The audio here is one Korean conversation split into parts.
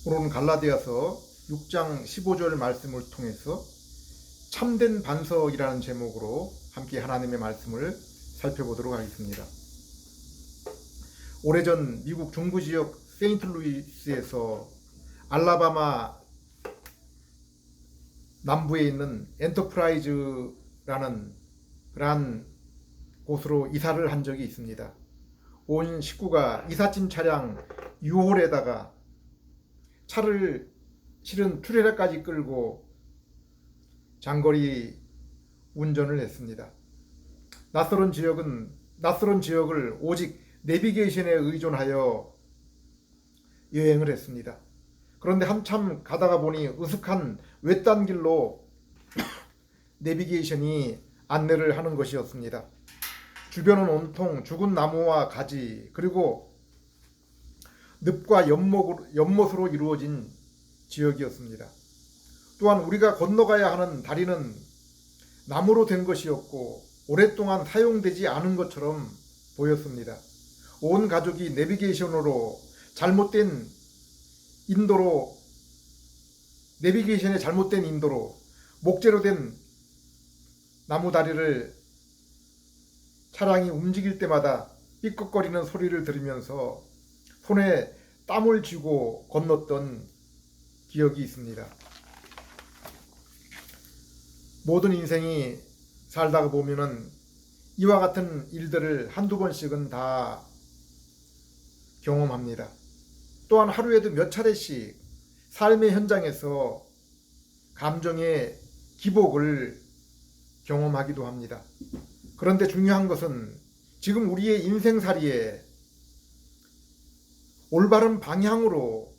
오늘은 갈라디아서 6장 15절 말씀을 통해서 참된 반석이라는 제목으로 함께 하나님의 말씀을 살펴보도록 하겠습니다. 오래전 미국 중부 지역 세인트루이스에서 알라바마 남부에 있는 엔터프라이즈라는 그러한 곳으로 이사를 한 적이 있습니다. 온 식구가 이삿짐 차량 U-홀에다가 차를 실은 트레일러까지 끌고 장거리 운전을 했습니다. 낯설은 지역을 오직 내비게이션에 의존하여 여행을 했습니다. 그런데 한참 가다가 보니 으슥한 외딴 길로 내비게이션이 안내를 하는 것이었습니다. 주변은 온통 죽은 나무와 가지 그리고 늪과 연못으로 이루어진 지역이었습니다. 또한 우리가 건너가야 하는 다리는 나무로 된 것이었고 오랫동안 사용되지 않은 것처럼 보였습니다. 온 가족이 내비게이션의 잘못된 인도로 목재로 된 나무 다리를 차량이 움직일 때마다 삐걱거리는 소리를 들으면서 손에 땀을 쥐고 건넜던 기억이 있습니다. 모든 인생이 살다가 보면은 이와 같은 일들을 한두 번씩은 다 경험합니다. 또한 하루에도 몇 차례씩 삶의 현장에서 감정의 기복을 경험하기도 합니다. 그런데 중요한 것은 지금 우리의 인생살이에 올바른 방향으로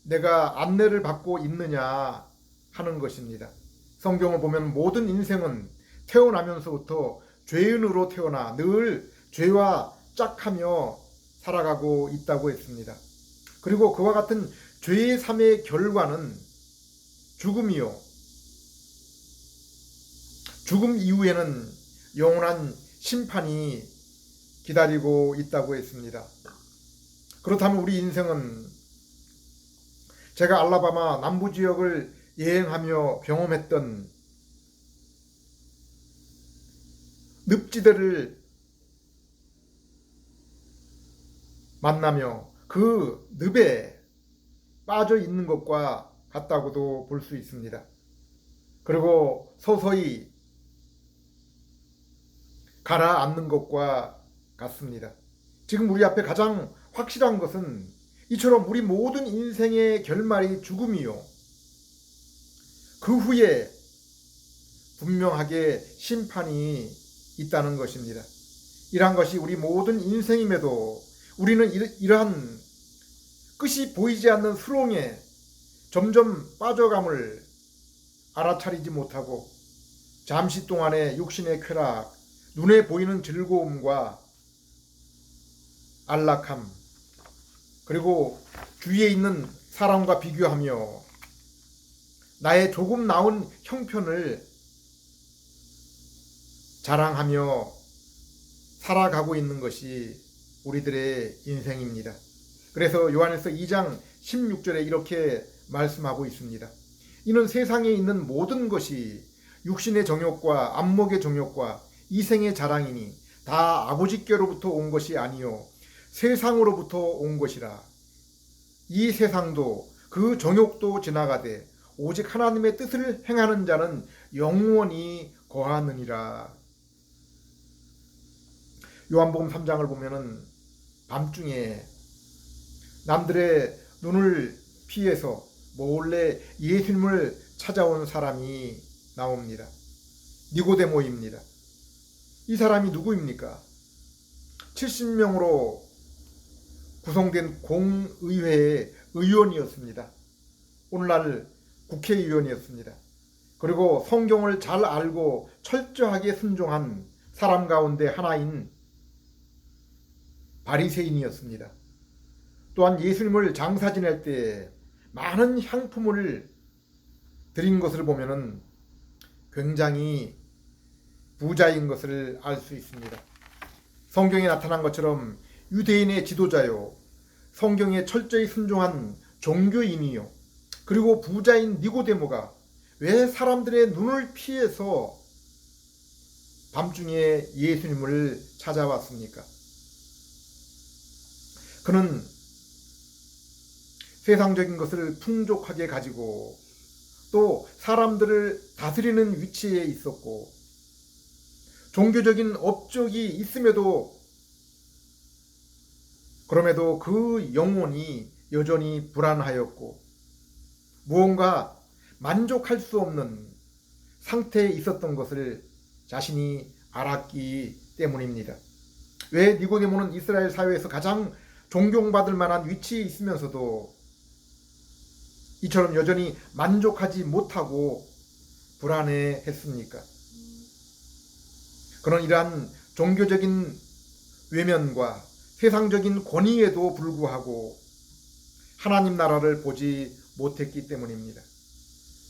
내가 안내를 받고 있느냐 하는 것입니다. 성경을 보면 모든 인생은 태어나면서부터 죄인으로 태어나 늘 죄와 짝하며 살아가고 있다고 했습니다. 그리고 그와 같은 죄의 삶의 결과는 죽음이요. 죽음 이후에는 영원한 심판이 기다리고 있다고 했습니다. 그렇다면 우리 인생은 제가 알라바마 남부 지역을 여행하며 경험했던 늪지대를 만나며 그 늪에 빠져 있는 것과 같다고도 볼 수 있습니다. 그리고 서서히 가라앉는 것과 같습니다. 지금 우리 앞에 가장 확실한 것은 이처럼 우리 모든 인생의 결말이 죽음이요. 그 후에 분명하게 심판이 있다는 것입니다. 이러한 것이 우리 모든 인생임에도 우리는 이러한 끝이 보이지 않는 수렁에 점점 빠져감을 알아차리지 못하고 잠시 동안의 육신의 쾌락, 눈에 보이는 즐거움과 안락함, 그리고 주위에 있는 사람과 비교하며 나의 조금 나은 형편을 자랑하며 살아가고 있는 것이 우리들의 인생입니다. 그래서 요한일서 2장 16절에 이렇게 말씀하고 있습니다. 이는 세상에 있는 모든 것이 육신의 정욕과 안목의 정욕과 이생의 자랑이니 다 아버지께로부터 온 것이 아니요 세상으로부터 온 것이라. 이 세상도 그 정욕도 지나가되 오직 하나님의 뜻을 행하는 자는 영원히 거하느니라. 요한복음 3장을 보면은 밤중에 남들의 눈을 피해서 몰래 예수님을 찾아온 사람이 나옵니다. 니고데모입니다. 이 사람이 누구입니까? 70명으로 구성된 공의회의 의원이었습니다. 오늘날 국회의원이었습니다. 그리고 성경을 잘 알고 철저하게 순종한 사람 가운데 하나인 바리새인이었습니다. 또한 예수님을 장사 지낼 때 많은 향품을 드린 것을 보면은 굉장히 부자인 것을 알 수 있습니다. 성경에 나타난 것처럼 유대인의 지도자요 성경에 철저히 순종한 종교인이요 그리고 부자인 니고데모가 왜 사람들의 눈을 피해서 밤중에 예수님을 찾아왔습니까? 그는 세상적인 것을 풍족하게 가지고 또 사람들을 다스리는 위치에 있었고 종교적인 업적이 있음에도 그럼에도 그 영혼이 여전히 불안하였고 무언가 만족할 수 없는 상태에 있었던 것을 자신이 알았기 때문입니다. 왜 니고데모는 이스라엘 사회에서 가장 존경받을 만한 위치에 있으면서도 이처럼 여전히 만족하지 못하고 불안해했습니까? 그런 이러한 종교적인 외면과 세상적인 권위에도 불구하고 하나님 나라를 보지 못했기 때문입니다.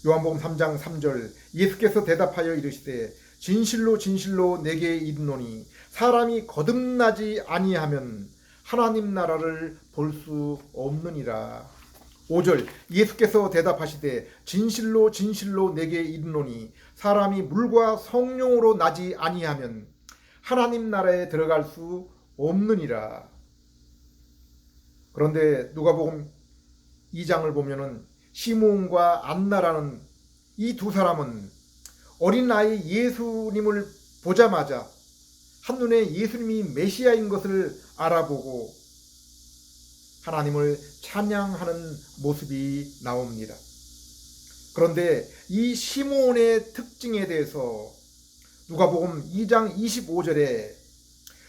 요한복음 3장 3절 예수께서 대답하여 이르시되 진실로 진실로 내게 이르노니 사람이 거듭나지 아니하면 하나님 나라를 볼 수 없느니라. 5절 예수께서 대답하시되 진실로 진실로 내게 이르노니 사람이 물과 성령으로 나지 아니하면 하나님 나라에 들어갈 수 없느니라. 그런데 누가복음 2장을 보면은 시므온과 안나라는 이 두 사람은 어린아이 예수님을 보자마자 한눈에 예수님이 메시아인 것을 알아보고 하나님을 찬양하는 모습이 나옵니다. 그런데 이 시므온의 특징에 대해서 누가복음 2장 25절에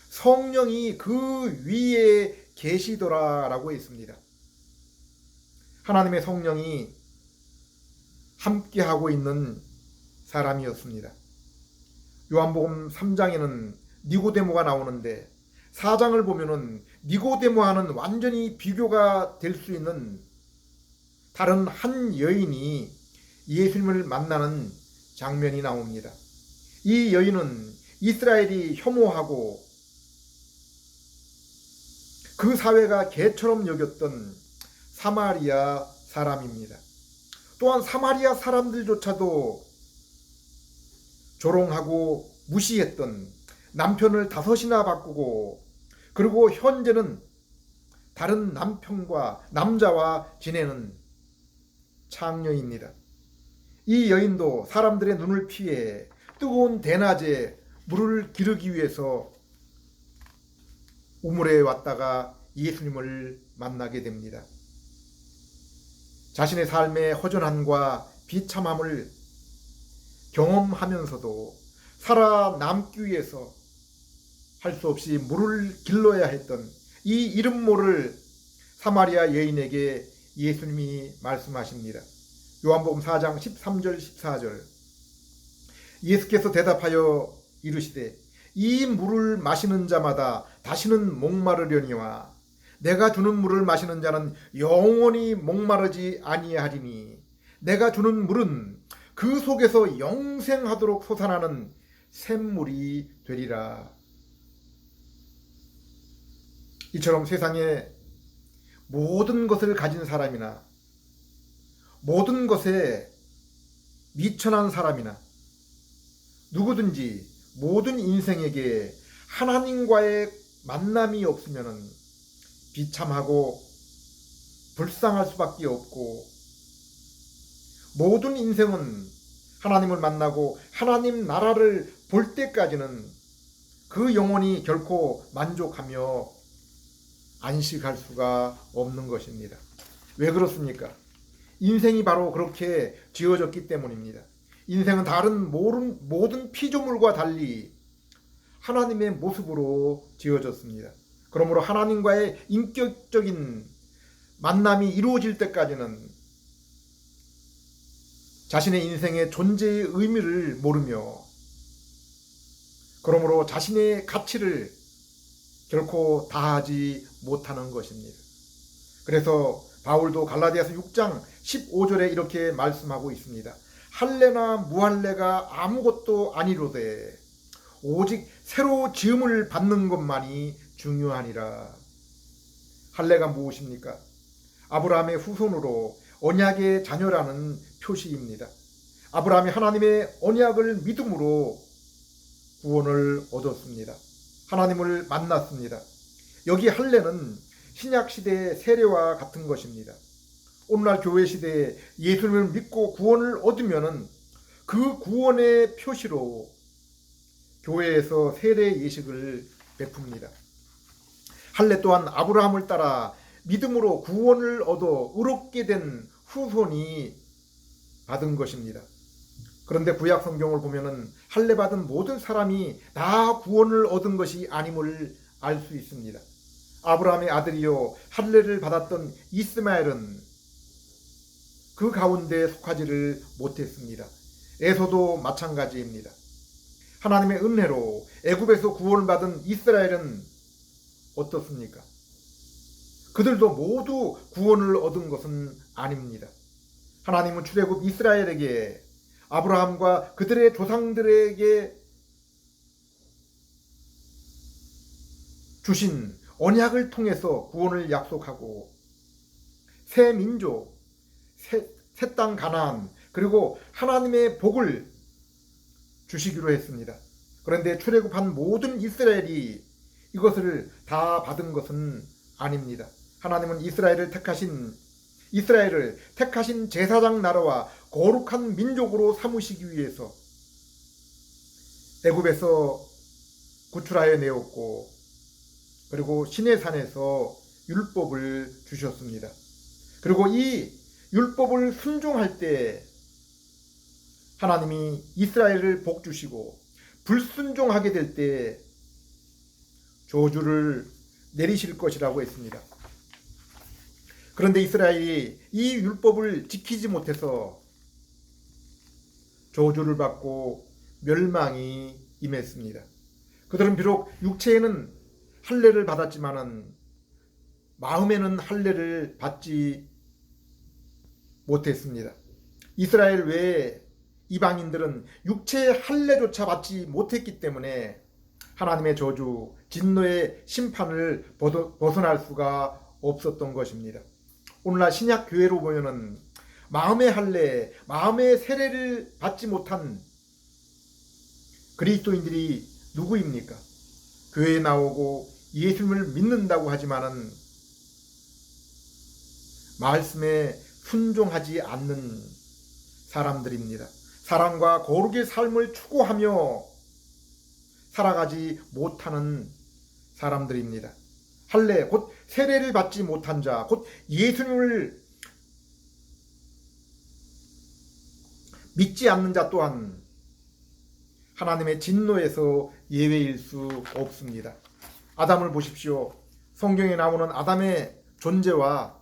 성령이 그 위에 계시더라라고 했습니다. 하나님의 성령이 함께하고 있는 사람이었습니다. 요한복음 3장에는 니고데모가 나오는데 4장을 보면은 니고데모와는 완전히 비교가 될 수 있는 다른 한 여인이 예수님을 만나는 장면이 나옵니다. 이 여인은 이스라엘이 혐오하고 그 사회가 개처럼 여겼던 사마리아 사람입니다. 또한 사마리아 사람들조차도 조롱하고 무시했던 남편을 5이나 바꾸고 그리고 현재는 다른 남자와 지내는 창녀입니다. 이 여인도 사람들의 눈을 피해 뜨거운 대낮에 물을 기르기 위해서 우물에 왔다가 예수님을 만나게 됩니다. 자신의 삶의 허전함과 비참함을 경험하면서도 살아남기 위해서 할 수 없이 물을 길러야 했던 이 이름 모를 사마리아 여인에게 예수님이 말씀하십니다. 요한복음 4장 13절 14절 예수께서 대답하여 이르시되 이 물을 마시는 자마다 다시는 목마르려니와 내가 주는 물을 마시는 자는 영원히 목마르지 아니하리니 내가 주는 물은 그 속에서 영생하도록 솟아나는 샘물이 되리라. 이처럼 세상에 모든 것을 가진 사람이나 모든 것에 미천한 사람이나 누구든지 모든 인생에게 하나님과의 만남이 없으면 비참하고 불쌍할 수밖에 없고 모든 인생은 하나님을 만나고 하나님 나라를 볼 때까지는 그 영혼이 결코 만족하며 안식할 수가 없는 것입니다. 왜 그렇습니까? 인생이 바로 그렇게 지어졌기 때문입니다. 인생은 다른 모든 피조물과 달리 하나님의 모습으로 지어졌습니다. 그러므로 하나님과의 인격적인 만남이 이루어질 때까지는 자신의 인생의 존재의 의미를 모르며 그러므로 자신의 가치를 결코 다하지 못하는 것입니다. 그래서 바울도 갈라디아서 6장 15절에 이렇게 말씀하고 있습니다. 할례나 무할례가 아무것도 아니로되 오직 새로 지음을 받는 것만이 중요하니라. 할례가 무엇입니까? 아브라함의 후손으로 언약의 자녀라는 표시입니다. 아브라함이 하나님의 언약을 믿음으로 구원을 얻었습니다. 하나님을 만났습니다. 여기 할례는 신약 시대의 세례와 같은 것입니다. 오늘날 교회 시대에 예수님을 믿고 구원을 얻으면은 그 구원의 표시로 교회에서 세례 예식을 베풉니다. 할례 또한 아브라함을 따라 믿음으로 구원을 얻어 의롭게 된 후손이 받은 것입니다. 그런데 구약 성경을 보면은 할례 받은 모든 사람이 다 구원을 얻은 것이 아님을 알 수 있습니다. 아브라함의 아들이요 할례를 받았던 이스마엘은 그 가운데 속하지를 못했습니다. 에서도 마찬가지입니다. 하나님의 은혜로 애굽에서 구원을 받은 이스라엘은 어떻습니까? 그들도 모두 구원을 얻은 것은 아닙니다. 하나님은 출애굽 이스라엘에게 아브라함과 그들의 조상들에게 주신 언약을 통해서 구원을 약속하고 새 민족, 새 땅 가나안, 그리고 하나님의 복을 주시기로 했습니다. 그런데 출애굽한 모든 이스라엘이 이것을 다 받은 것은 아닙니다. 하나님은 이스라엘을 택하신 제사장 나라와 거룩한 민족으로 삼으시기 위해서 애굽에서 구출하여 내었고, 그리고 시내산에서 율법을 주셨습니다. 그리고 이 율법을 순종할 때 하나님이 이스라엘을 복 주시고, 불순종하게 될 때 저주를 내리실 것이라고 했습니다. 그런데 이스라엘이 이 율법을 지키지 못해서 저주를 받고 멸망이 임했습니다. 그들은 비록 육체에는 할례를 받았지만은 마음에는 할례를 받지 못했습니다. 이스라엘 외에 이방인들은 육체의 할례조차 받지 못했기 때문에 하나님의 저주, 진노의 심판을 벗어날 수가 없었던 것입니다. 오늘날 신약 교회로 보면은 마음의 할례, 마음의 세례를 받지 못한 그리스도인들이 누구입니까? 교회에 나오고 예수님을 믿는다고 하지만은 말씀에 순종하지 않는 사람들입니다. 사랑과 거룩의 삶을 추구하며 살아가지 못하는 사람들입니다. 할례, 곧 세례를 받지 못한 자, 곧 예수님을 믿지 않는 자 또한 하나님의 진노에서 예외일 수 없습니다. 아담을 보십시오. 성경에 나오는 아담의 존재와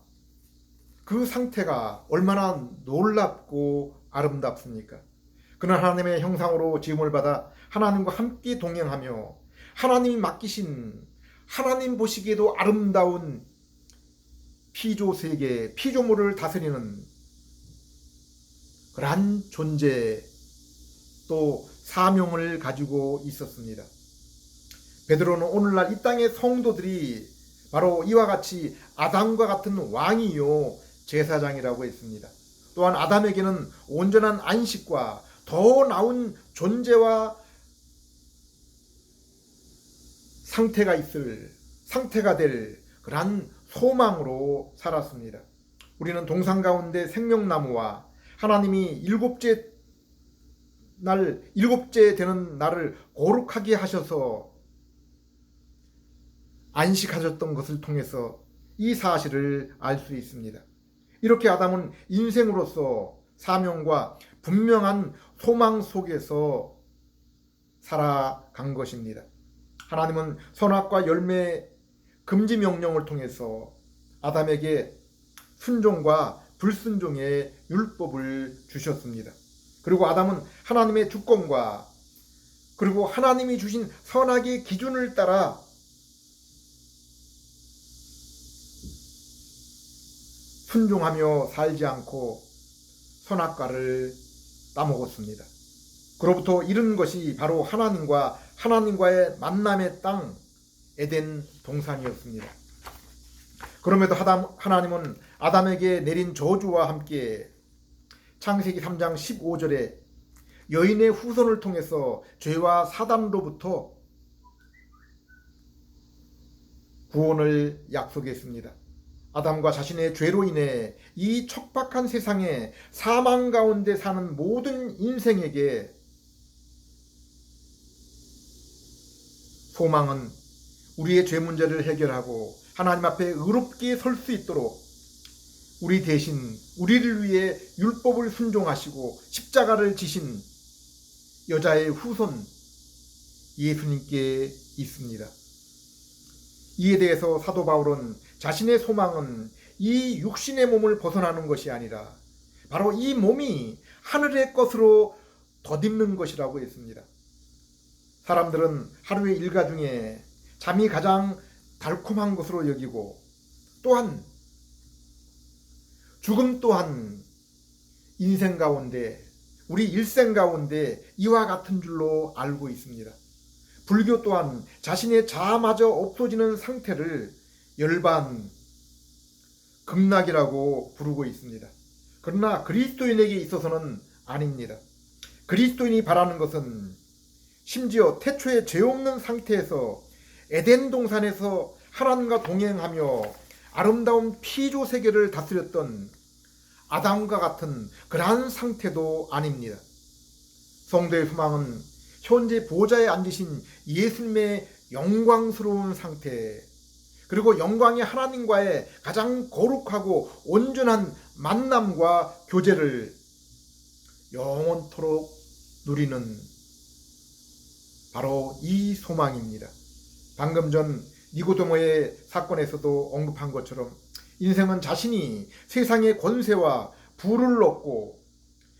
그 상태가 얼마나 놀랍고 아름답습니까? 그는 하나님의 형상으로 지음을 받아 하나님과 함께 동행하며 하나님이 맡기신, 하나님 보시기에도 아름다운 피조세계, 피조물을 다스리는 그러한 존재, 또 사명을 가지고 있었습니다. 베드로는 오늘날 이 땅의 성도들이 바로 이와 같이 아담과 같은 왕이요 제사장이라고 했습니다. 또한 아담에게는 온전한 안식과 더 나은 존재와 상태가 될 그러한 소망으로 살았습니다. 우리는 동상 가운데 생명나무와 하나님이 일곱째 되는 날을 거룩하게 하셔서 안식하셨던 것을 통해서 이 사실을 알 수 있습니다. 이렇게 아담은 인생으로서 사명과 분명한 소망 속에서 살아간 것입니다. 하나님은 선악과 열매 금지 명령을 통해서 아담에게 순종과 불순종의 율법을 주셨습니다. 그리고 아담은 하나님의 주권과 그리고 하나님이 주신 선악의 기준을 따라 순종하며 살지 않고 선악과를 따먹었습니다. 그로부터 잃은 것이 바로 하나님과의 만남의 땅 에덴 동산이었습니다. 그럼에도 하나님은 아담에게 내린 저주와 함께 창세기 3장 15절에 여인의 후손을 통해서 죄와 사단으로부터 구원을 약속했습니다. 아담과 자신의 죄로 인해 이 척박한 세상에 사망 가운데 사는 모든 인생에게 소망은 우리의 죄 문제를 해결하고 하나님 앞에 의롭게 설 수 있도록 우리 대신 우리를 위해 율법을 순종하시고 십자가를 지신 여자의 후손 예수님께 있습니다. 이에 대해서 사도 바울은 자신의 소망은 이 육신의 몸을 벗어나는 것이 아니라 바로 이 몸이 하늘의 것으로 덧입는 것이라고 했습니다. 사람들은 하루의 일과 중에 잠이 가장 달콤한 것으로 여기고 또한 죽음 또한 인생 가운데 우리 일생 가운데 이와 같은 줄로 알고 있습니다. 불교 또한 자신의 자아마저 없어지는 상태를 열반 극락이라고 부르고 있습니다. 그러나 그리스도인에게 있어서는 아닙니다. 그리스도인이 바라는 것은 심지어 태초에 죄 없는 상태에서 에덴 동산에서 하나님과 동행하며 아름다운 피조 세계를 다스렸던 아담과 같은 그러한 상태도 아닙니다. 성도의 소망은 현재 보좌에 앉으신 예수님의 영광스러운 상태, 그리고 영광의 하나님과의 가장 거룩하고 온전한 만남과 교제를 영원토록 누리는 바로 이 소망입니다. 방금 전 니고데모의 사건에서도 언급한 것처럼 인생은 자신이 세상의 권세와 부를 얻고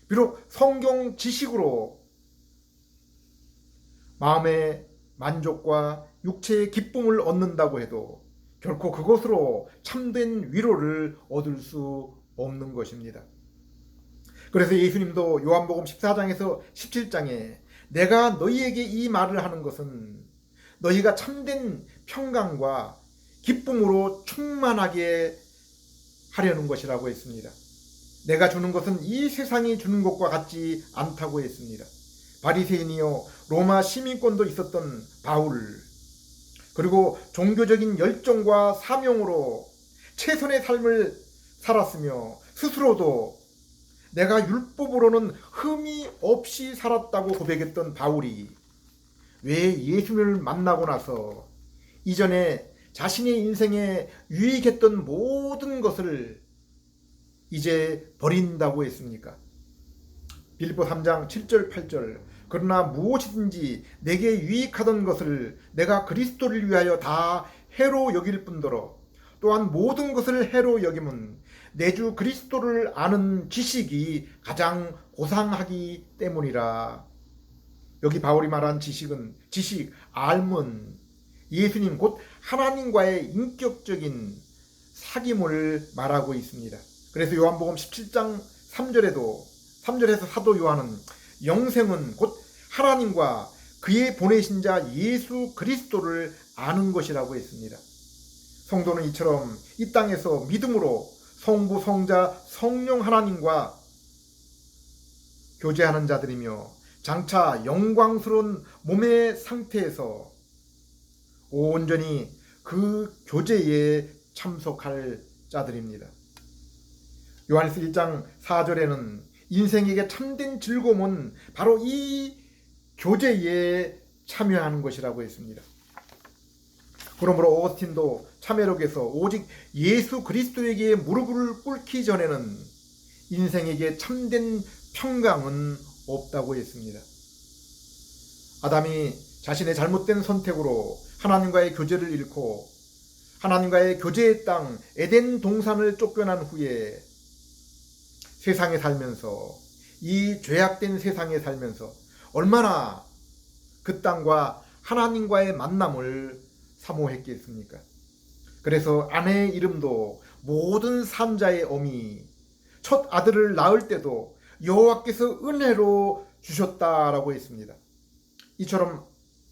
비록 성경 지식으로 마음의 만족과 육체의 기쁨을 얻는다고 해도 결코 그것으로 참된 위로를 얻을 수 없는 것입니다. 그래서 예수님도 요한복음 14장에서 17장에 내가 너희에게 이 말을 하는 것은 너희가 참된 평강과 기쁨으로 충만하게 하려는 것이라고 했습니다. 내가 주는 것은 이 세상이 주는 것과 같지 않다고 했습니다. 바리새인이요 로마 시민권도 있었던 바울, 그리고 종교적인 열정과 사명으로 최선의 삶을 살았으며 스스로도 내가 율법으로는 흠이 없이 살았다고 고백했던 바울이 왜 예수님을 만나고 나서 이전에 자신의 인생에 유익했던 모든 것을 이제 버린다고 했습니까? 빌립보 3장 7절 8절 그러나 무엇이든지 내게 유익하던 것을 내가 그리스도를 위하여 다 해로 여길 뿐더러 또한 모든 것을 해로 여김은 내 주 그리스도를 아는 지식이 가장 고상하기 때문이라. 여기 바울이 말한 지식은 알문, 예수님 곧 하나님과의 인격적인 사귐을 말하고 있습니다. 그래서 요한복음 17장 3절에서 사도 요한은 영생은 곧 하나님과 그의 보내신 자 예수 그리스도를 아는 것이라고 했습니다. 성도는 이처럼 이 땅에서 믿음으로 성부, 성자, 성령 하나님과 교제하는 자들이며 장차 영광스러운 몸의 상태에서 온전히 그 교제에 참석할 자들입니다. 요한일서 1장 4절에는 인생에게 참된 즐거움은 바로 이 교제에 참여하는 것이라고 했습니다. 그러므로 오거스틴도 참회록에서 오직 예수 그리스도에게 무릎을 꿇기 전에는 인생에게 참된 평강은 없다고 했습니다. 아담이 자신의 잘못된 선택으로 하나님과의 교제를 잃고 하나님과의 교제의 땅 에덴 동산을 쫓겨난 후에 세상에 살면서 이 죄악된 세상에 살면서 얼마나 그 땅과 하나님과의 만남을 사모했겠습니까? 그래서 아내의 이름도 모든 산자의 어미, 첫 아들을 낳을 때도 여호와께서 은혜로 주셨다라고 했습니다. 이처럼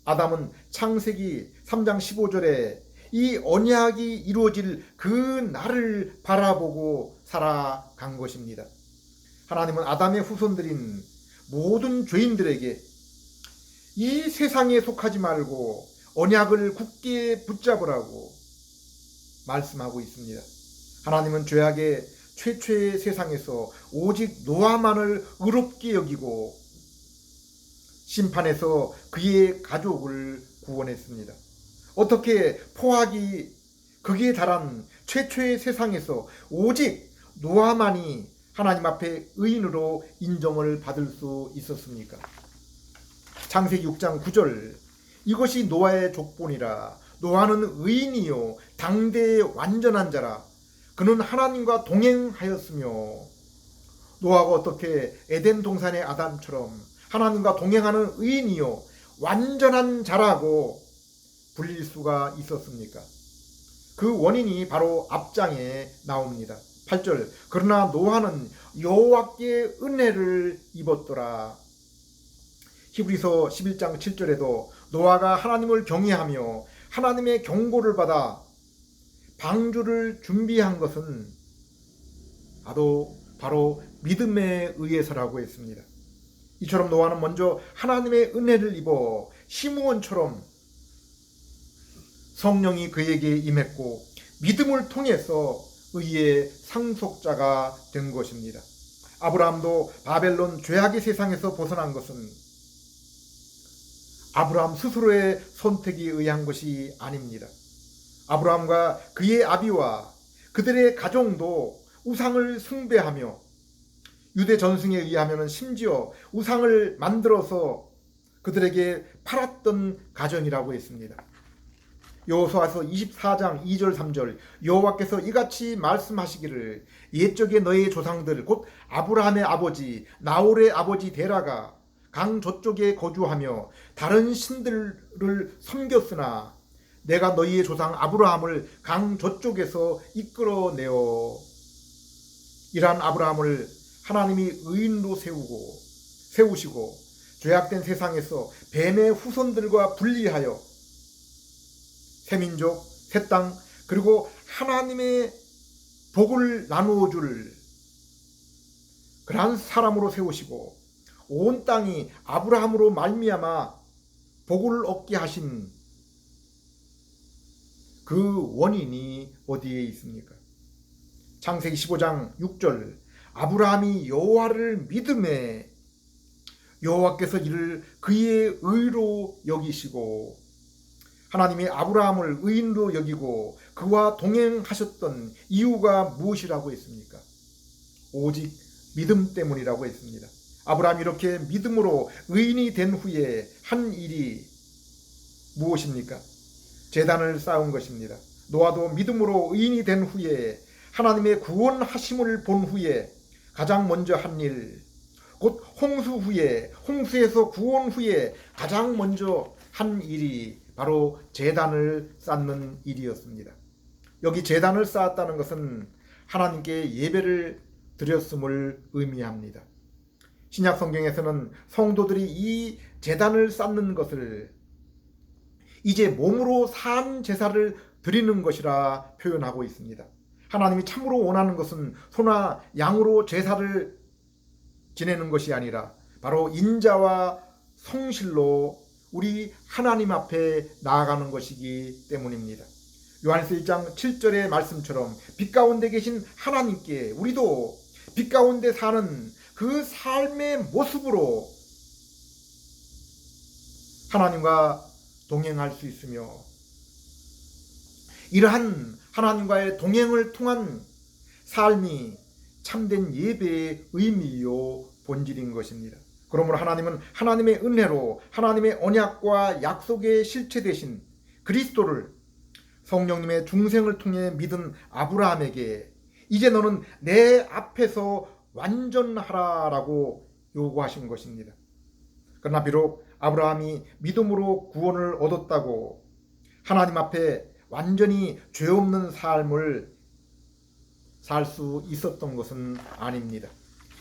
아담은 창세기 3장 15절에 이 언약이 이루어질 그 날을 바라보고 살아간 것입니다. 하나님은 아담의 후손들인 모든 죄인들에게 이 세상에 속하지 말고 언약을 굳게 붙잡으라고 말씀하고 있습니다. 하나님은 죄악의 최초의 세상에서 오직 노아만을 의롭게 여기고 심판에서 그의 가족을 구원했습니다. 어떻게 포악이 극에 달한 최초의 세상에서 오직 노아만이 하나님 앞에 의인으로 인정을 받을 수 있었습니까? 창세기 6장 9절, 이것이 노아의 족본이라. 노아는 의인이요 당대의 완전한 자라. 그는 하나님과 동행하였으며. 노아가 어떻게 에덴 동산의 아담처럼 하나님과 동행하는 의인이요 완전한 자라고 불릴 수가 있었습니까? 그 원인이 바로 앞장에 나옵니다. 8절, 그러나 노아는 여호와께 은혜를 입었더라. 히브리서 11장 7절에도 노아가 하나님을 경외하며 하나님의 경고를 받아 방주를 준비한 것은 바로 믿음에 의해서라고 했습니다. 이처럼 노아는 먼저 하나님의 은혜를 입어 시므온처럼 성령이 그에게 임했고 믿음을 통해서 의의 상속자가 된 것입니다. 아브라함도 바벨론 죄악의 세상에서 벗어난 것은 아브라함 스스로의 선택에 의한 것이 아닙니다. 아브라함과 그의 아비와 그들의 가정도 우상을 숭배하며 유대 전승에 의하면 심지어 우상을 만들어서 그들에게 팔았던 가정이라고 했습니다. 여호수아서 24장 2절 3절, 여호와께서 이같이 말씀하시기를 옛적에 너의 조상들 곧 아브라함의 아버지 나홀의 아버지 데라가 강 저쪽에 거주하며 다른 신들을 섬겼으나 내가 너희의 조상 아브라함을 강 저쪽에서 이끌어내어. 이러한 아브라함을 하나님이 의인으로 세우시고 죄악된 세상에서 뱀의 후손들과 분리하여 새 민족, 새 땅, 그리고 하나님의 복을 나누어 줄 그러한 사람으로 세우시고 온 땅이 아브라함으로 말미암아 복을 얻게 하신 그 원인이 어디에 있습니까? 창세기 15장 6절, 아브라함이 여호와를 믿음에 여호와께서 이를 그의 의로 여기시고. 하나님이 아브라함을 의인으로 여기고 그와 동행하셨던 이유가 무엇이라고 했습니까? 오직 믿음 때문이라고 했습니다. 아브라함이 이렇게 믿음으로 의인이 된 후에 한 일이 무엇입니까? 제단을 쌓은 것입니다. 노아도 믿음으로 의인이 된 후에 하나님의 구원하심을 본 후에 가장 먼저 한 일, 곧 홍수에서 구원 후에 가장 먼저 한 일이 바로 제단을 쌓는 일이었습니다. 여기 제단을 쌓았다는 것은 하나님께 예배를 드렸음을 의미합니다. 신약 성경에서는 성도들이 이 제단을 쌓는 것을 이제 몸으로 산 제사를 드리는 것이라 표현하고 있습니다. 하나님이 참으로 원하는 것은 소나 양으로 제사를 지내는 것이 아니라 바로 인자와 성실로 우리 하나님 앞에 나아가는 것이기 때문입니다. 요한일서 1장 7절의 말씀처럼 빛 가운데 계신 하나님께 우리도 빛 가운데 사는 그 삶의 모습으로 하나님과 동행할 수 있으며 이러한 하나님과의 동행을 통한 삶이 참된 예배의 의미요 본질인 것입니다. 그러므로 하나님은 하나님의 은혜로 하나님의 언약과 약속의 실체 되신 그리스도를 성령님의 중생을 통해 믿은 아브라함에게 이제 너는 내 앞에서 완전하라라고 요구하신 것입니다. 그러나 비록 아브라함이 믿음으로 구원을 얻었다고 하나님 앞에 완전히 죄 없는 삶을 살 수 있었던 것은 아닙니다.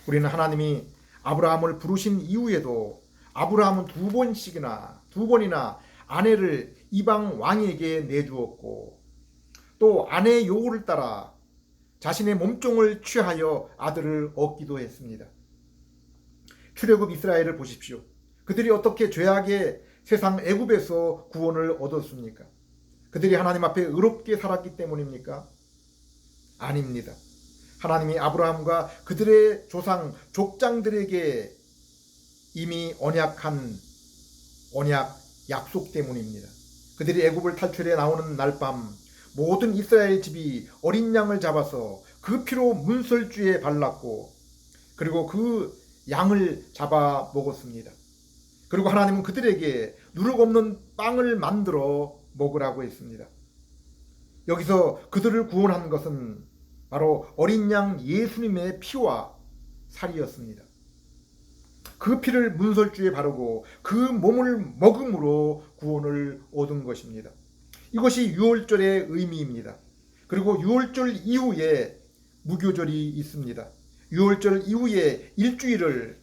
우리는 하나님이 아브라함을 부르신 이후에도 아브라함은 두 번이나 아내를 이방 왕에게 내주었고 또 아내의 요구를 따라 자신의 몸종을 취하여 아들을 얻기도 했습니다. 출애굽 이스라엘을 보십시오. 그들이 어떻게 죄악의 세상 애굽에서 구원을 얻었습니까? 그들이 하나님 앞에 의롭게 살았기 때문입니까? 아닙니다. 하나님이 아브라함과 그들의 조상 족장들에게 이미 언약한 언약 약속 때문입니다. 그들이 애굽을 탈출해 나오는 날밤 모든 이스라엘 집이 어린 양을 잡아서 그 피로 문설주에 발랐고 그리고 그 양을 잡아 먹었습니다. 그리고 하나님은 그들에게 누룩 없는 빵을 만들어 먹으라고 했습니다. 여기서 그들을 구원한 것은 바로 어린 양 예수님의 피와 살이었습니다. 그 피를 문설주에 바르고 그 몸을 먹음으로 구원을 얻은 것입니다. 이것이 유월절의 의미입니다. 그리고 유월절 이후에 무교절이 있습니다. 유월절 이후에 일주일을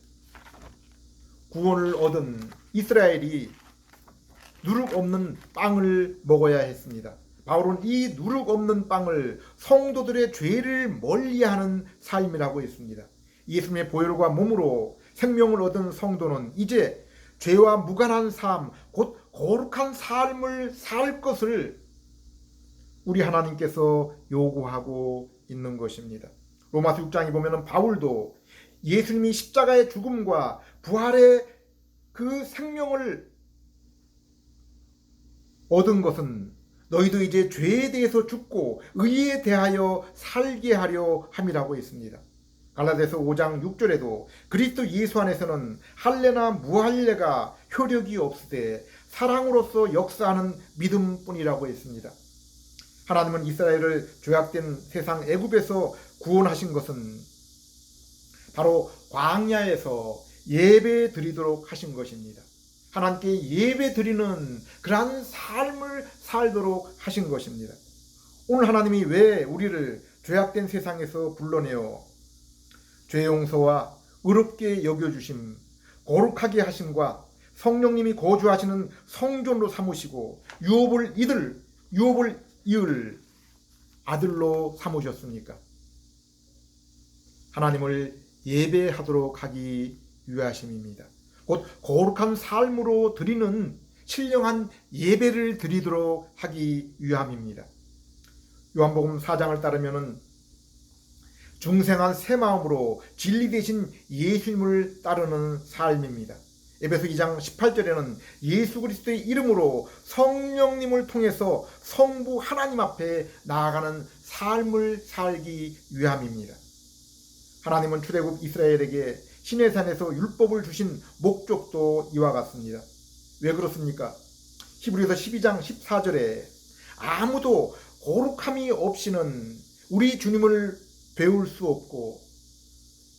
구원을 얻은 이스라엘이 누룩 없는 빵을 먹어야 했습니다. 바울은 이 누룩 없는 빵을 성도들의 죄를 멀리하는 삶이라고 했습니다. 예수님의 보혈과 몸으로 생명을 얻은 성도는 이제 죄와 무관한 삶, 곧 거룩한 삶을 살 것을 우리 하나님께서 요구하고 있는 것입니다. 로마서 6장에 보면 바울도 예수님이 십자가의 죽음과 부활의 그 생명을 얻은 것은 너희도 이제 죄에 대해서 죽고 의에 대하여 살게 하려 함이라고 했습니다. 갈라디아서 5장 6절에도 그리스도 예수 안에서는 할례나 무할례가 효력이 없으되 사랑으로서 역사하는 믿음뿐이라고 했습니다. 하나님은 이스라엘을 죄악된 세상 애굽에서 구원하신 것은 바로 광야에서 예배 드리도록 하신 것입니다. 하나님께 예배 드리는 그러한 삶을 살도록 하신 것입니다. 오늘 하나님이 왜 우리를 죄악된 세상에서 불러내어 죄 용서와 의롭게 여겨주심, 거룩하게 하심과 성령님이 거주하시는 성전으로 삼으시고 유업을 이을 아들로 삼으셨습니까? 하나님을 예배하도록 하기 위하심입니다. 곧 거룩한 삶으로 드리는 신령한 예배를 드리도록 하기 위함입니다. 요한복음 4장을 따르면 중생한 새 마음으로 진리 되신 예수님을 따르는 삶입니다. 에베소 2장 18절에는 예수 그리스도의 이름으로 성령님을 통해서 성부 하나님 앞에 나아가는 삶을 살기 위함입니다. 하나님은 출애굽 이스라엘에게 시내산에서 율법을 주신 목적도 이와 같습니다. 왜 그렇습니까? 히브리서 12장 14절에 아무도 거룩함이 없이는 우리 주님을 배울 수 없고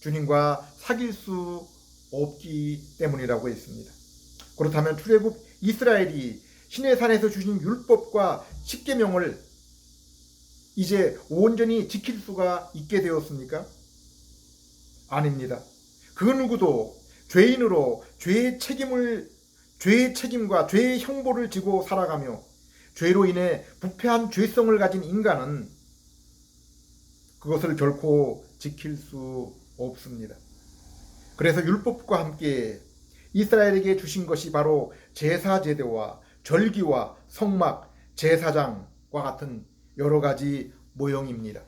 주님과 사귈 수 없기 때문이라고 했습니다. 그렇다면 출애굽 이스라엘이 시내산에서 주신 율법과 십계명을 이제 온전히 지킬 수가 있게 되었습니까? 아닙니다. 그 누구도 죄인으로 죄의 책임과 죄의 형벌을 지고 살아가며 죄로 인해 부패한 죄성을 가진 인간은 그것을 결코 지킬 수 없습니다. 그래서 율법과 함께 이스라엘에게 주신 것이 바로 제사 제도와 절기와 성막, 제사장과 같은 여러 가지 모형입니다.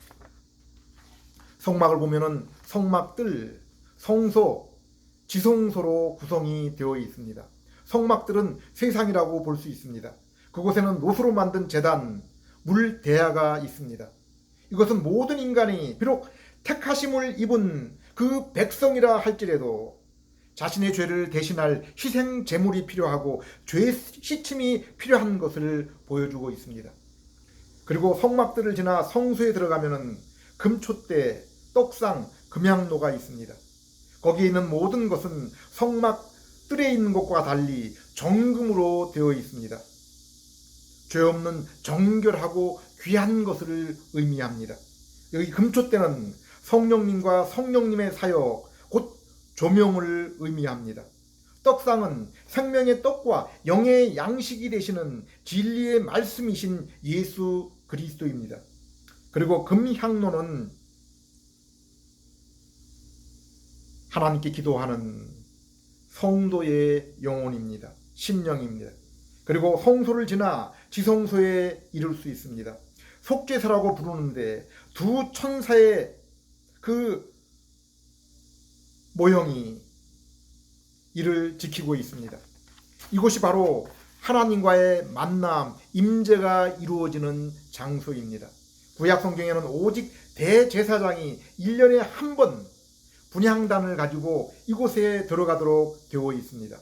성막을 보면은 성막들, 성소, 지성소로 구성이 되어 있습니다. 성막들은 세상이라고 볼 수 있습니다. 그곳에는 노수로 만든 제단, 물대야가 있습니다. 이것은 모든 인간이 비록 택하심을 입은 그 백성이라 할지라도 자신의 죄를 대신할 희생 제물이 필요하고 죄 시침이 필요한 것을 보여주고 있습니다. 그리고 성막들을 지나 성소에 들어가면은 금촛대, 떡상, 금향로가 있습니다. 거기에 있는 모든 것은 성막 뜰에 있는 것과 달리 정금으로 되어 있습니다. 죄 없는 정결하고 귀한 것을 의미합니다. 여기 금촛대는 성령님과 성령님의 사역, 곧 조명을 의미합니다. 떡상은 생명의 떡과 영의 양식이 되시는 진리의 말씀이신 예수 그리스도입니다. 그리고 금향로는 하나님께 기도하는 성도의 영혼입니다. 심령입니다. 그리고 성소를 지나 지성소에 이를 수 있습니다. 속죄사라고 부르는데 두 천사의 그 모형이 이를 지키고 있습니다. 이곳이 바로 하나님과의 만남, 임재가 이루어지는 장소입니다. 구약 성경에는 오직 대제사장이 1년에 한 번 분향단을 가지고 이곳에 들어가도록 되어 있습니다.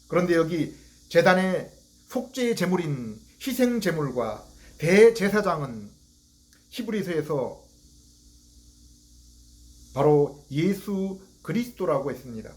그런데 여기 제단의 속죄의 제물인 희생 제물과 대제사장은 히브리서에서 바로 예수 그리스도라고 했습니다.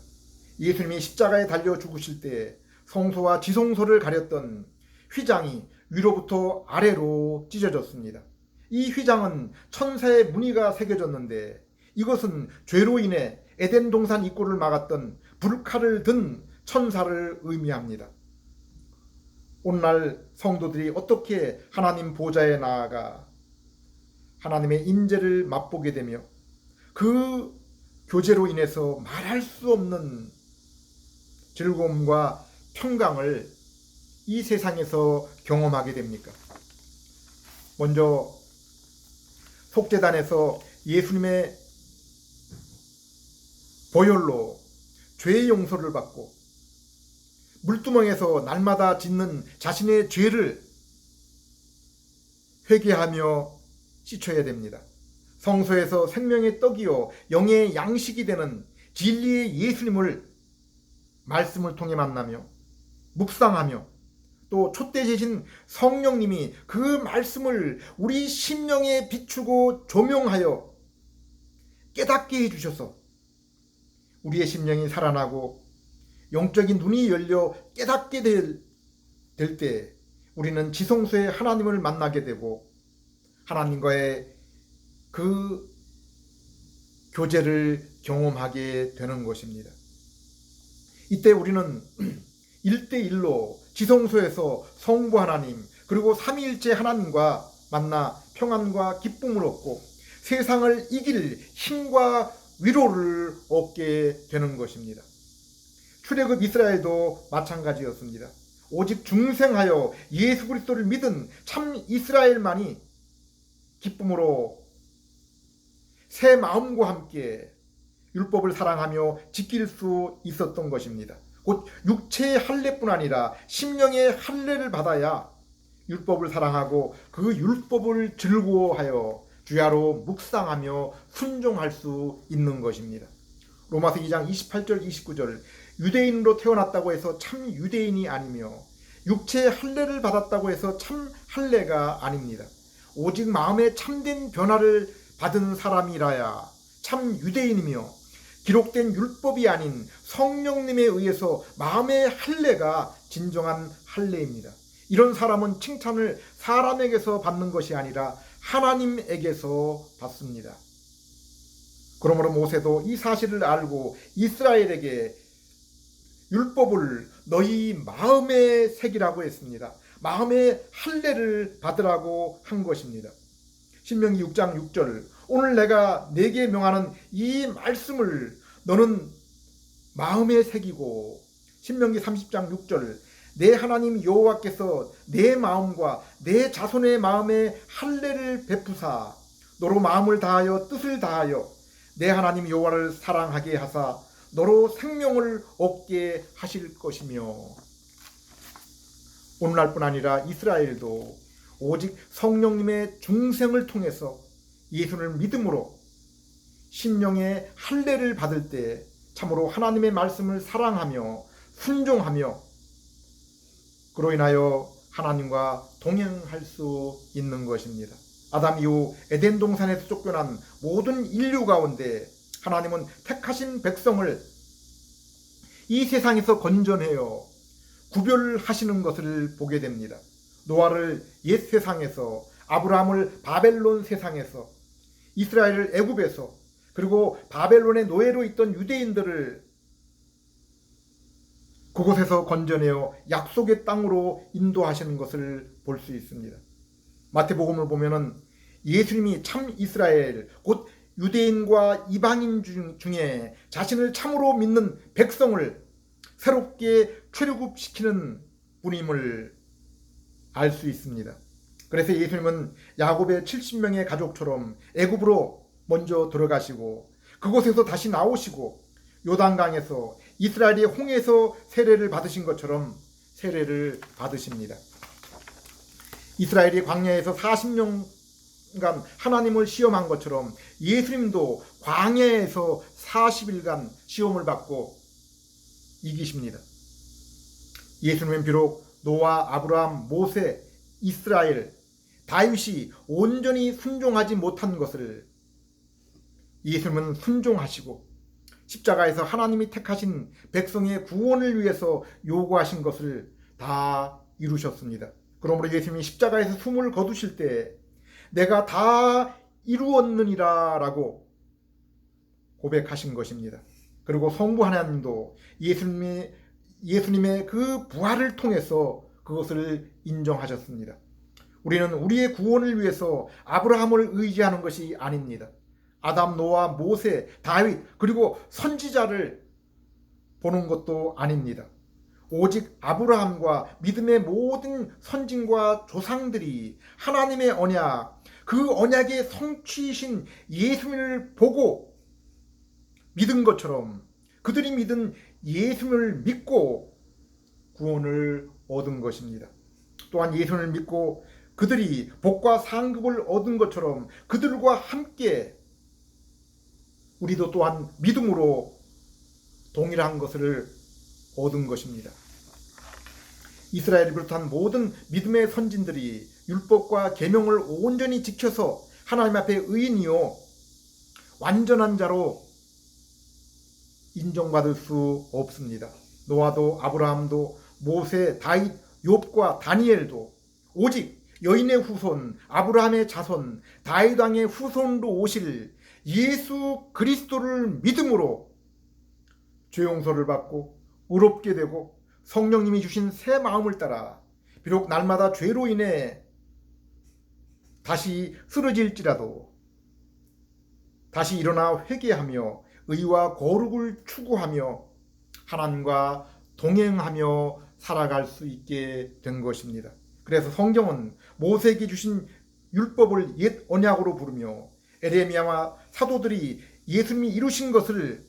예수님이 십자가에 달려 죽으실 때 성소와 지성소를 가렸던 휘장이 위로부터 아래로 찢어졌습니다. 이 휘장은 천사의 무늬가 새겨졌는데 이것은 죄로 인해 에덴 동산 입구를 막았던 불칼을 든 천사를 의미합니다. 오늘날 성도들이 어떻게 하나님 보좌에 나아가 하나님의 인재를 맛보게 되며 그 교제로 인해서 말할 수 없는 즐거움과 평강을 이 세상에서 경험하게 됩니까? 먼저 속죄단에서 예수님의 보혈로 죄의 용서를 받고 물두멍에서 날마다 짓는 자신의 죄를 회개하며 씻어야 됩니다. 성소에서 생명의 떡이요 영의 양식이 되는 진리의 예수님을 말씀을 통해 만나며 묵상하며 또 촛대지신 성령님이 그 말씀을 우리 심령에 비추고 조명하여 깨닫게 해주셔서 우리의 심령이 살아나고 영적인 눈이 열려 깨닫게 될 때 우리는 지성소에 하나님을 만나게 되고 하나님과의 그 교제를 경험하게 되는 것입니다. 이때 우리는 1대1로 지성소에서 성부 하나님 그리고 삼위일체 하나님과 만나 평안과 기쁨을 얻고 세상을 이길 힘과 위로를 얻게 되는 것입니다. 출애굽 이스라엘도 마찬가지였습니다. 오직 중생하여 예수 그리스도를 믿은 참 이스라엘만이 기쁨으로 새 마음과 함께 율법을 사랑하며 지킬 수 있었던 것입니다. 곧 육체의 할례뿐 아니라 심령의 할례를 받아야 율법을 사랑하고 그 율법을 즐거워하여 주야로 묵상하며 순종할 수 있는 것입니다. 로마서 2장 28절 29절 유대인으로 태어났다고 해서 참 유대인이 아니며 육체의 할례를 받았다고 해서 참 할례가 아닙니다. 오직 마음에 참된 변화를 받은 사람이라야 참 유대인이며 기록된 율법이 아닌 성령님에 의해서 마음의 할례가 진정한 할례입니다. 이런 사람은 칭찬을 사람에게서 받는 것이 아니라 하나님에게서 받습니다. 그러므로 모세도 이 사실을 알고 이스라엘에게 율법을 너희 마음의 색이라고 했습니다. 마음의 할례를 받으라고 한 것입니다. 신명기 6장 6절 오늘 내가 네게 명하는 이 말씀을 너는 마음에 새기고 신명기 30장 6절 내 하나님 여호와께서 내 마음과 내 자손의 마음에 할례를 베푸사 너로 마음을 다하여 뜻을 다하여 내 하나님 여호와를 사랑하게 하사 너로 생명을 얻게 하실 것이며 오늘날뿐 아니라 이스라엘도 오직 성령님의 중생을 통해서 예수를 믿음으로 심령의 할례를 받을 때 참으로 하나님의 말씀을 사랑하며 순종하며 그로 인하여 하나님과 동행할 수 있는 것입니다. 아담 이후 에덴 동산에서 쫓겨난 모든 인류 가운데 하나님은 택하신 백성을 이 세상에서 건져내어 구별하시는 것을 보게 됩니다. 노아를 옛 세상에서, 아브라함을 바벨론 세상에서, 이스라엘을 애굽에서, 그리고 바벨론의 노예로 있던 유대인들을 그곳에서 건져내어 약속의 땅으로 인도하시는 것을 볼 수 있습니다. 마태복음을 보면은 예수님이 참 이스라엘 곧 유대인과 이방인 중에 자신을 참으로 믿는 백성을 새롭게 출애굽시키는 분임을 알 수 있습니다. 그래서 예수님은 야곱의 70명의 가족처럼 애굽으로 먼저 들어가시고 그곳에서 다시 나오시고 요단강에서 이스라엘이 홍해에서 세례를 받으신 것처럼 세례를 받으십니다. 이스라엘이 광야에서 40년간 하나님을 시험한 것처럼 예수님도 광야에서 40일간 시험을 받고 이기십니다. 예수님은 비록 노아, 아브라함, 모세, 이스라엘, 다윗이 온전히 순종하지 못한 것을 예수님은 순종하시고 십자가에서 하나님이 택하신 백성의 구원을 위해서 요구하신 것을 다 이루셨습니다. 그러므로 예수님이 십자가에서 숨을 거두실 때 내가 다 이루었느니라 라고 고백하신 것입니다. 그리고 성부 하나님도 예수님의 그 부활을 통해서 그것을 인정하셨습니다. 우리는 우리의 구원을 위해서 아브라함을 의지하는 것이 아닙니다. 아담, 노아, 모세, 다윗 그리고 선지자를 보는 것도 아닙니다. 오직 아브라함과 믿음의 모든 선진과 조상들이 하나님의 언약, 그 언약의 성취이신 예수님을 보고 믿은 것처럼 그들이 믿은 예수님을 믿고 구원을 얻은 것입니다. 또한 예수님을 믿고 그들이 복과 상급을 얻은 것처럼 그들과 함께 우리도 또한 믿음으로 동일한 것을 얻은 것입니다. 이스라엘을 비롯한 모든 믿음의 선진들이 율법과 계명을 온전히 지켜서 하나님 앞에 의인이요 완전한 자로 인정받을 수 없습니다. 노아도 아브라함도 모세, 다윗, 욥과 다니엘도 오직 여인의 후손, 아브라함의 자손, 다윗 왕의 후손으로 오실 예수 그리스도를 믿음으로 죄 용서를 받고 의롭게 되고 성령님이 주신 새 마음을 따라 비록 날마다 죄로 인해 다시 쓰러질지라도 다시 일어나 회개하며 의와 거룩을 추구하며 하나님과 동행하며 살아갈 수 있게 된 것입니다. 그래서 성경은 모세에게 주신 율법을 옛 언약으로 부르며 에레미야와 사도들이 예수님이 이루신 것을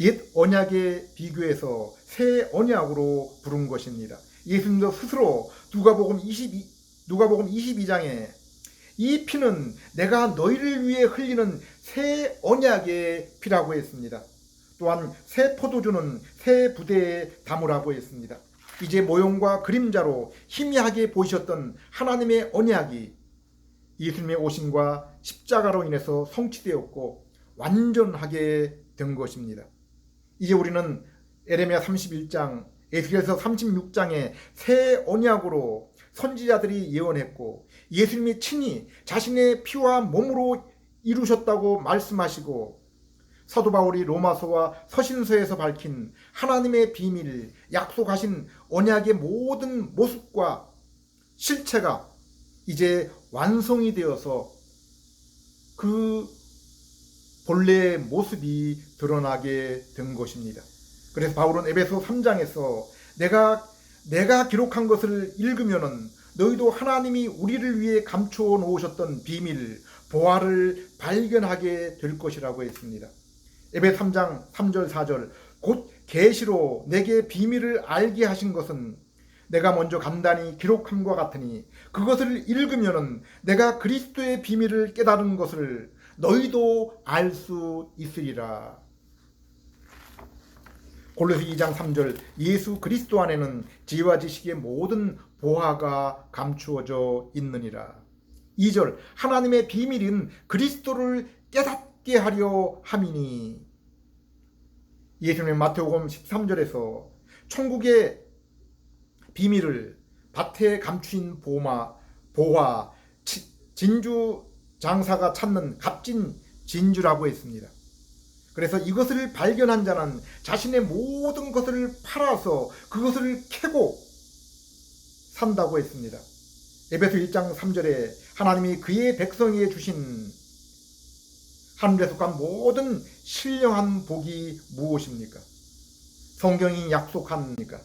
옛 언약에 비교해서 새 언약으로 부른 것입니다. 예수님도 스스로 누가복음 22장에 이 피는 내가 너희를 위해 흘리는 새 언약의 피라고 했습니다. 또한 새 포도주는 새 부대에 담으라고 했습니다. 이제 모형과 그림자로 희미하게 보이셨던 하나님의 언약이 예수님의 오심과 십자가로 인해서 성취되었고 완전하게 된 것입니다. 이제 우리는 에레미야 31장, 에스겔서 36장의 새 언약으로 선지자들이 예언했고 예수님이 친히 자신의 피와 몸으로 이루셨다고 말씀하시고 사도 바울이 로마서와 서신서에서 밝힌 하나님의 비밀, 약속하신 언약의 모든 모습과 실체가 이제 완성이 되어서 그 본래의 모습이 드러나게 된 것입니다. 그래서 바울은 에베소 3장에서 내가 기록한 것을 읽으면은 너희도 하나님이 우리를 위해 감추어 놓으셨던 비밀, 보화를 발견하게 될 것이라고 했습니다. 에베소 3장 3절 4절 곧 계시로 내게 비밀을 알게 하신 것은 내가 먼저 간단히 기록함과 같으니 그것을 읽으면은 내가 그리스도의 비밀을 깨달은 것을 너희도 알 수 있으리라. 골로새 2장 3절 예수 그리스도 안에는 지혜와 지식의 모든 보화가 감추어져 있느니라. 2절 하나님의 비밀인 그리스도를 깨닫게 하려 함이니. 예수님의 마태복음 13절에서 천국의 비밀을 밭에 감추인 보화, 진주 장사가 찾는 값진 진주라고 했습니다. 그래서 이것을 발견한 자는 자신의 모든 것을 팔아서 그것을 캐고 산다고 했습니다. 에베소 1장 3절에 하나님이 그의 백성에게 주신 하늘에 속한 모든 신령한 복이 무엇입니까? 성경이 약속합니까?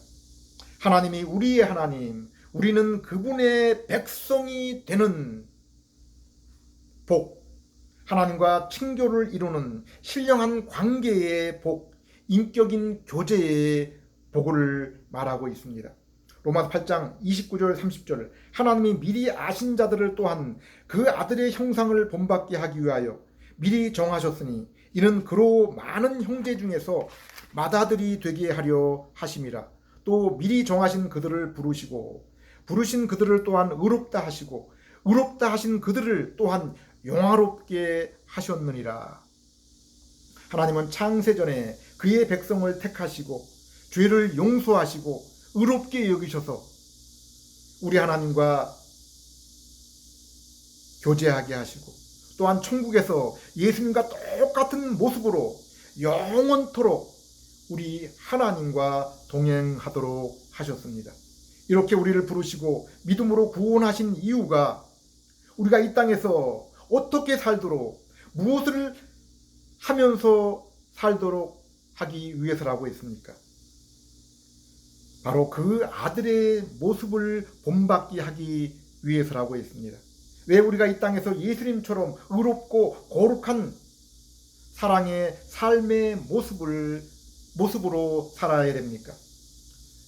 하나님이 우리의 하나님, 우리는 그분의 백성이 되는 복, 하나님과 친교를 이루는 신령한 관계의 복, 인격인 교제의 복을 말하고 있습니다. 로마서 8장 29절 30절 하나님이 미리 아신 자들을 또한 그 아들의 형상을 본받게 하기 위하여 미리 정하셨으니 이는 그로 많은 형제 중에서 맏아들이 되게 하려 하심이라. 또 미리 정하신 그들을 부르시고 부르신 그들을 또한 의롭다 하시고 의롭다 하신 그들을 또한 영화롭게 하셨느니라. 하나님은 창세전에 그의 백성을 택하시고 죄를 용서하시고 의롭게 여기셔서 우리 하나님과 교제하게 하시고 또한 천국에서 예수님과 똑같은 모습으로 영원토록 우리 하나님과 동행하도록 하셨습니다. 이렇게 우리를 부르시고 믿음으로 구원하신 이유가 우리가 이 땅에서 어떻게 살도록 무엇을 하면서 살도록 하기 위해서라고 했습니까? 바로 그 아들의 모습을 본받게 하기 위해서라고 했습니다. 왜 우리가 이 땅에서 예수님처럼 의롭고 거룩한 사랑의 삶의 모습으로 살아야 됩니까?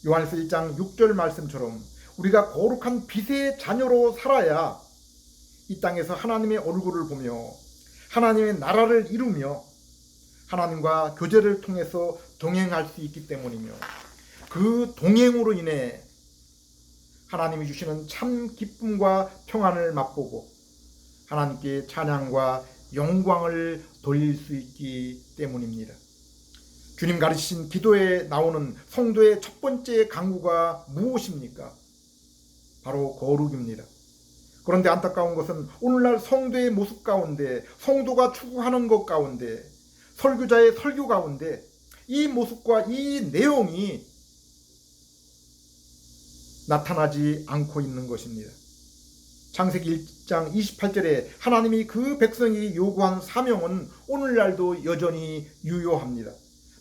요한일서 1장 6절 말씀처럼 우리가 거룩한 빛의 자녀로 살아야 이 땅에서 하나님의 얼굴을 보며 하나님의 나라를 이루며 하나님과 교제를 통해서 동행할 수 있기 때문이며 그 동행으로 인해 하나님이 주시는 참 기쁨과 평안을 맛보고 하나님께 찬양과 영광을 돌릴 수 있기 때문입니다. 주님 가르치신 기도에 나오는 성도의 첫 번째 강구가 무엇입니까? 바로 거룩입니다. 그런데 안타까운 것은 오늘날 성도의 모습 가운데, 성도가 추구하는 것 가운데, 설교자의 설교 가운데 이 모습과 이 내용이 나타나지 않고 있는 것입니다. 창세기 1장 28절에 하나님이 그 백성이 요구한 사명은 오늘날도 여전히 유효합니다.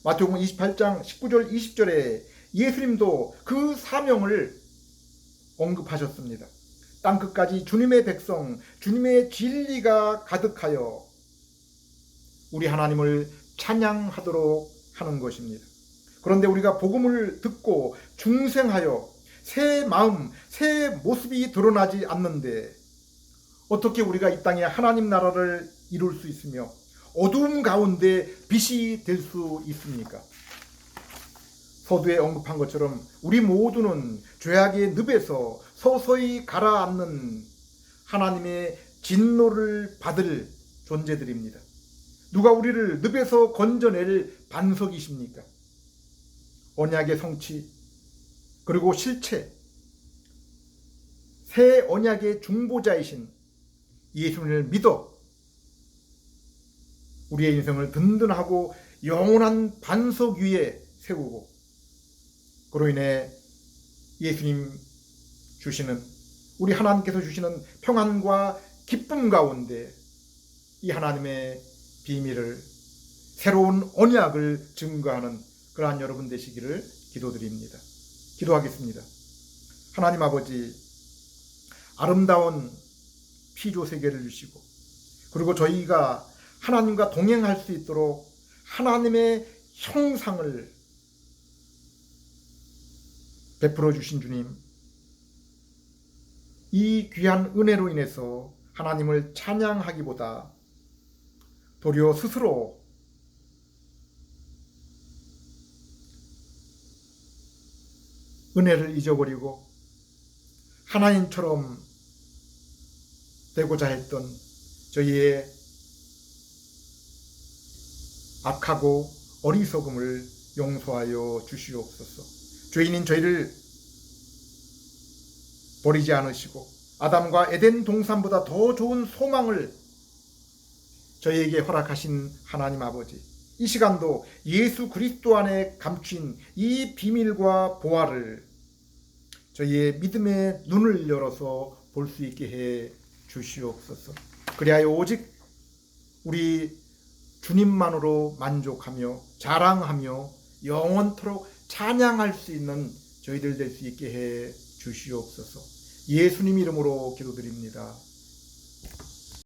마태복음 28장 19절 20절에 예수님도 그 사명을 언급하셨습니다. 땅끝까지 주님의 백성, 주님의 진리가 가득하여 우리 하나님을 찬양하도록 하는 것입니다. 그런데 우리가 복음을 듣고 중생하여 새 마음, 새 모습이 드러나지 않는데 어떻게 우리가 이 땅에 하나님 나라를 이룰 수 있으며 어두움 가운데 빛이 될 수 있습니까? 서두에 언급한 것처럼 우리 모두는 죄악의 늪에서 서서히 가라앉는 하나님의 진노를 받을 존재들입니다. 누가 우리를 늪에서 건져낼 반석이십니까? 언약의 성취 그리고 실체, 새 언약의 중보자이신 예수님을 믿어 우리의 인생을 든든하고 영원한 반석 위에 세우고 그로 인해 예수님 주시는 우리 하나님께서 주시는 평안과 기쁨 가운데 이 하나님의 비밀을 새로운 언약을 증거하는 그러한 여러분 되시기를 기도드립니다. 기도하겠습니다. 하나님 아버지, 아름다운 피조 세계를 주시고 그리고 저희가 하나님과 동행할 수 있도록 하나님의 형상을 베풀어 주신 주님, 이 귀한 은혜로 인해서 하나님을 찬양하기보다 도리어 스스로 은혜를 잊어버리고 하나님처럼 되고자 했던 저희의 악하고 어리석음을 용서하여 주시옵소서. 죄인인 저희를 버리지 않으시고 아담과 에덴 동산보다 더 좋은 소망을 저희에게 허락하신 하나님 아버지, 이 시간도 예수 그리스도 안에 감춘 이 비밀과 보화를 저희의 믿음의 눈을 열어서 볼 수 있게 해 주시옵소서. 그리하여 오직 우리 주님만으로 만족하며 자랑하며 영원토록 찬양할 수 있는 저희들 될 수 있게 해 주시옵소서. 예수님 이름으로 기도드립니다.